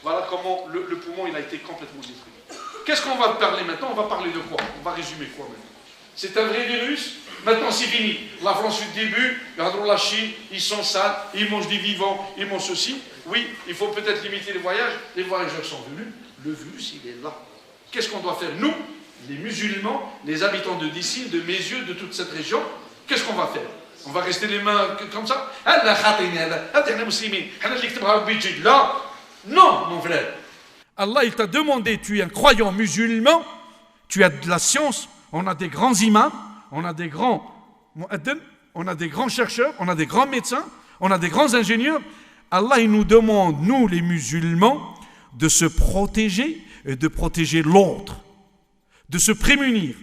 Voilà comment le poumon il a été complètement détruit. Qu'est-ce qu'on va parler maintenant? On va parler de quoi? On va résumer quoi maintenant? C'est un vrai virus. Maintenant c'est fini. La France du début, regardons la Chine, ils sont sales, ils mangent des vivants, ils mangent ceci. Oui, il faut peut-être limiter les voyages. Les voyageurs sont venus. Le virus il est là. Qu'est-ce qu'on doit faire? Nous, les musulmans, les habitants de Dissine, de Mézieux, de toute cette région, qu'est-ce qu'on va faire? On va rester les mains comme ça? Non, mon frère. Allah, il t'a demandé, tu es un croyant musulman, tu as de la science, on a des grands imams, on a des grands mu'addin, on a des grands chercheurs, on a des grands médecins, on a des grands ingénieurs. Allah, il nous demande, nous les musulmans, de se protéger et de protéger l'autre, de se prémunir.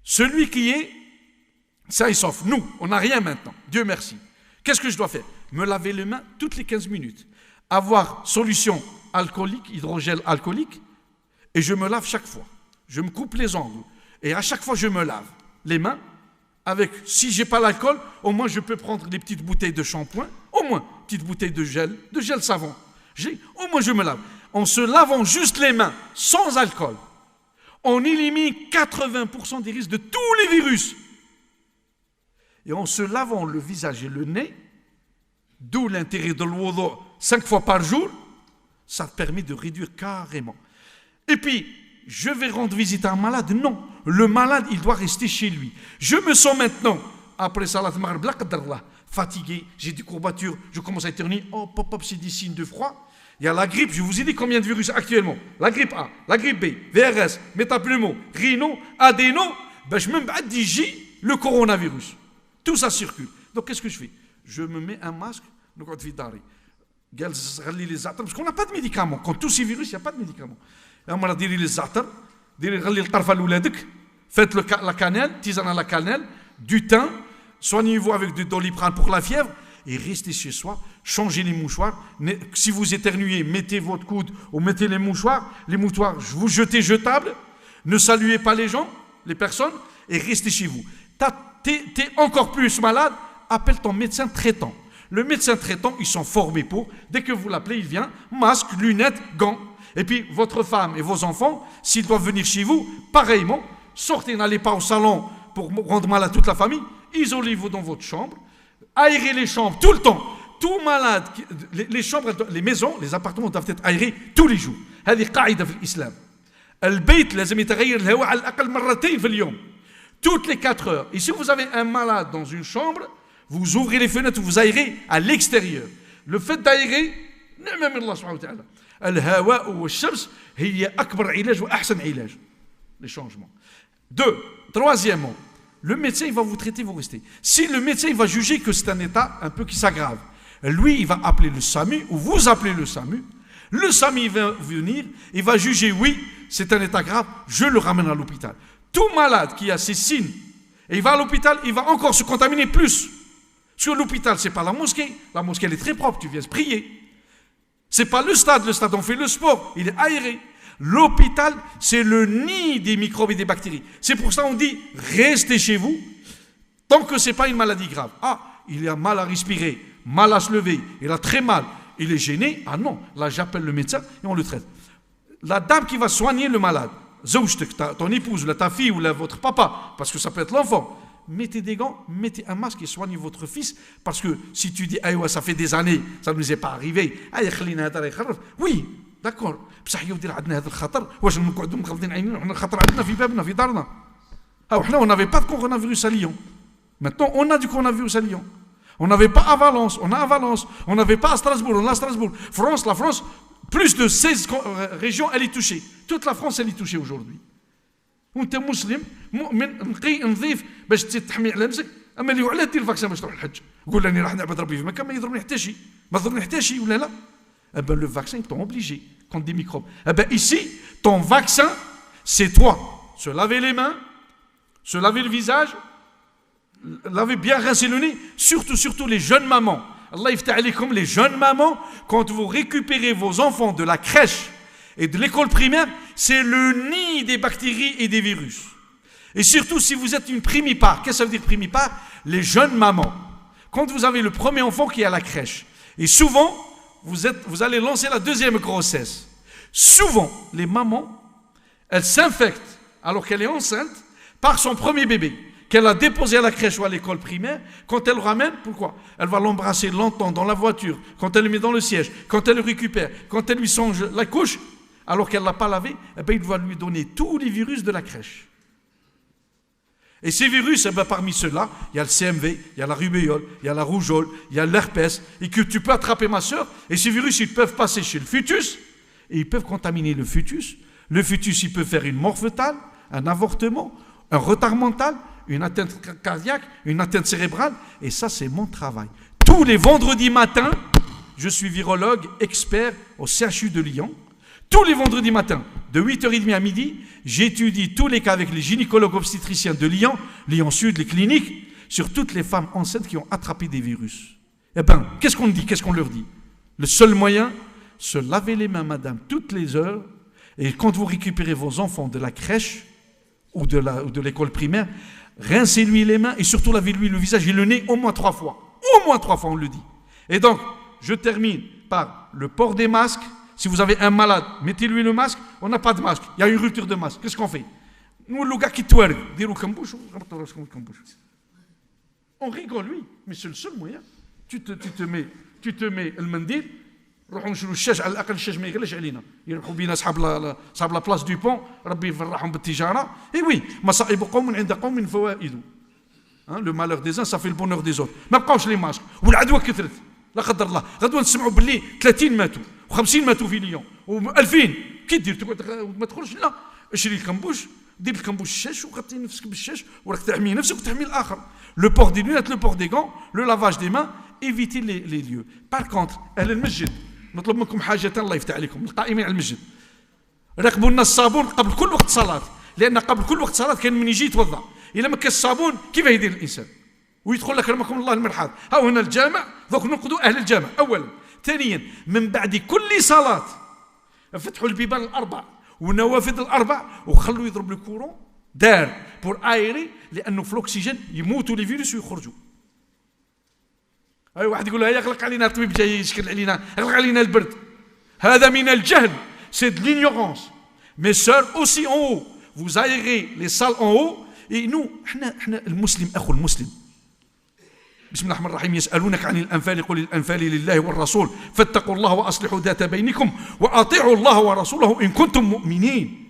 Celui qui est sain et sauf, nous, on n'a rien maintenant, Dieu merci. Qu'est-ce que je dois faire? Me laver les mains toutes les 15 minutes. Avoir solution alcoolique, hydrogel alcoolique, et je me lave chaque fois. Je me coupe les ongles, et à chaque fois je me lave les mains, avec, si j'ai pas l'alcool, au moins je peux prendre des petites bouteilles de shampoing, au moins, petites bouteilles de gel savon. Au moins je me lave. En se lavant juste les mains, sans alcool, on élimine 80% des risques de tous les virus. Et en se lavant le visage et le nez, d'où l'intérêt de l'wudu 5 fois par jour, ça permet de réduire carrément. Et puis, je vais rendre visite à un malade? Non, le malade, il doit rester chez lui. Je me sens maintenant, après Salat Maghrib, fatigué, j'ai des courbatures, je commence à éternuer, oh, pop, c'est des signes de froid. Il y a la grippe, je vous ai dit combien de virus actuellement. La grippe A, la grippe B, VRS, métapneumo, rhino, adéno, je me dis le coronavirus. Tout ça circule. Donc qu'est-ce que je fais? Je me mets un masque, parce qu'on n'a pas de médicaments. Quand tous ces virus, il n'y a pas de médicaments. Faites la cannelle, tisane à la cannelle, du thym, soignez-vous avec du Doliprane pour la fièvre, et restez chez soi, changez les mouchoirs. Si vous éternuez, mettez votre coude ou mettez les mouchoirs. Les mouchoirs, vous jetez jetables. Ne saluez pas les gens, les personnes, et restez chez vous. T'es encore plus malade, appelle ton médecin traitant. Le médecin traitant, ils sont formés pour. Dès que vous l'appelez, il vient, masque, lunettes, gants. Et puis, votre femme et vos enfants, s'ils doivent venir chez vous, pareillement, sortez, n'allez pas au salon pour rendre mal à toute la famille. Isolez-vous dans votre chambre. Aérez les chambres tout le temps. Tout malade, les chambres, les maisons, les appartements doivent être aérés tous les jours. هذه قاعدة في الإسلام. البيت لازم يتغير الهواء على الأقل مرتين في اليوم. Toutes les 4 heures. Et si vous avez un malade dans une chambre, vous ouvrez les fenêtres, vous aérez à l'extérieur. Le fait d'aérer, même Allah subhanahu wa ta'ala. الهواء والشمس هي أكبر علاج وأحسن علاج. Les changements. 2. Troisièmement, le médecin il va vous traiter, vous restez. Si le médecin il va juger que c'est un état un peu qui s'aggrave, lui il va appeler le SAMU ou vous appelez le SAMU. Le SAMU il va venir, il va juger oui, c'est un état grave, je le ramène à l'hôpital. Tout malade qui a ces signes et il va à l'hôpital, il va encore se contaminer plus. Sur l'hôpital, c'est pas la mosquée elle est très propre, tu viens se prier. C'est pas le stade on fait le sport, il est aéré. L'hôpital, c'est le nid des microbes et des bactéries. C'est pour ça qu'on dit, restez chez vous, tant que c'est pas une maladie grave. Ah, il a mal à respirer, mal à se lever, il a très mal, il est gêné. Ah non, là j'appelle le médecin et on le traite. La dame qui va soigner le malade, ton épouse, ta fille ou votre papa, parce que ça peut être l'enfant, mettez des gants, mettez un masque et soignez votre fils, parce que si tu dis, ah ouais, ça fait des années, ça ne nous est pas arrivé, oui, d'accord, بصح يا ودي عندنا هذا الخطر واش نقعدوا مغلضين عينينا وحنا الخطر عندنا في بابنا في دارنا حنا on n'avait pas de coronavirus à Lyon. Maintenant on a du coronavirus à Lyon. On n'avait pas à Valence, on a à Valence. On n'avait pas à Strasbourg, on a à Strasbourg. La France, plus de 16 régions, elle est touchée. Toute la France, elle est touchée aujourd'hui. وانت مسلم مؤمن نقي نظيف باش تحمي على نفسك. اما اللي وعلاه دير الفاكسين باش تروح الحج. قول راني راح نعبد ربي في مكه ما يضرني حتى شيء. ما ضرني حتى شيء ولا لا. Eh ben, le vaccin, ils t'ont obligé contre des microbes. Eh ben, ici, ton vaccin, c'est toi. Se laver les mains, se laver le visage, laver bien rincer le nez, surtout les jeunes mamans. Allah yftah alaykum, les jeunes mamans, quand vous récupérez vos enfants de la crèche et de l'école primaire, c'est le nid des bactéries et des virus. Et surtout, si vous êtes une primipare, qu'est-ce que ça veut dire primipare? Les jeunes mamans. Quand vous avez le premier enfant qui est à la crèche, et souvent, vous allez lancer la deuxième grossesse. Souvent, les mamans, elles s'infectent alors qu'elle est enceinte par son premier bébé qu'elle a déposé à la crèche ou à l'école primaire. Quand elle le ramène, pourquoi? Elle va l'embrasser longtemps dans la voiture, quand elle le met dans le siège, quand elle le récupère, quand elle lui songe la couche, alors qu'elle ne l'a pas lavé, eh bien, il va lui donner tous les virus de la crèche. Et ces virus, eh bien, parmi ceux-là, il y a le CMV, il y a la rubéole, il y a la rougeole, il y a l'herpès, et que tu peux attraper, ma soeur, et ces virus, ils peuvent passer chez le fœtus, et ils peuvent contaminer le fœtus. Le fœtus, il peut faire une mort fœtale, un avortement, un retard mental, une atteinte cardiaque, une atteinte cérébrale, et ça, c'est mon travail. Tous les vendredis matins, je suis virologue expert au CHU de Lyon. Tous les vendredis matins, de 8h30 à midi, j'étudie tous les cas avec les gynécologues obstétriciens de Lyon, Lyon Sud, les cliniques, sur toutes les femmes enceintes qui ont attrapé des virus. Eh bien, qu'est-ce qu'on dit, qu'est-ce qu'on leur dit? Le seul moyen, se laver les mains, madame, toutes les heures, et quand vous récupérez vos enfants de la crèche ou de l'école primaire, rincez-lui les mains et surtout lavez-lui le visage et le nez au moins 3 fois. Au moins 3 fois, on le dit. Et donc, je termine par le port des masques. Si vous avez un malade, mettez-lui le masque. On n'a pas de masque. Il y a une rupture de masque. Qu'est-ce qu'on fait? Nous, le gars qui tourne, on rigole, lui. Mais c'est le seul moyen. Tu te mets le mendil. روحوا نشروا الشاش على الاقل الشاش ما يغلاش علينا يربحوا بينا صحاب لا بلاص دو بون ربي يفرحهم بالتجاره اي وي مصائب قوم عند قوم فوائد لو مالور دي زان صافي البونور دي زوت ما بقاوش لي ماسك والعدوى كثرت لا قدر الله غدوى نسمعوا باللي 30 ماتوا و50 ماتوا في ليون و2000 كي دير تقعد ما تخرجش لا اشري الكمبوش دير الكمبوش الشاش وغطي نفسك بالشاش وراك تحمي نفسك وتحمي الاخر لو بور دي لونيت لو بور دي غون لو لافاج دي مان éviter les lieux. Par contre, أهل المسجد نطلب منكم حاجة الله يفتح عليكم القائمين على المسجد راقبوا لنا الصابون قبل كل وقت صلاة لأن قبل كل وقت صلاة كان من يجي يتوضأ إذا ما كان الصابون كيف يدير الإنسان ويدخل لك رحمكم الله المرحاض ها هنا الجامع ذوك ننقذوا أهل الجامع أولا ثانيا من بعد كل صلاة فتحوا البيبان الأربع والنوافذ الأربع وخلوا يضرب الكورون دار بور آيري لأنه في الأكسجين يموتوا لي فيروس ويخرجوا أي واحد يقول له يغلق علينا الطبيب جاي يشكل علينا يغلق علينا البرد هذا من الجهل c'est de l'ignorance mes sœurs aussi en haut vous aérez les salles en haut et nous احنا المسلم أخو المسلم بسم الله الرحمن الرحيم يسألونك عن الأنفال قل الأنفال لله والرسول فاتقوا الله وأصلحوا ذات بينكم وأطيعوا الله ورسوله إن كنتم مؤمنين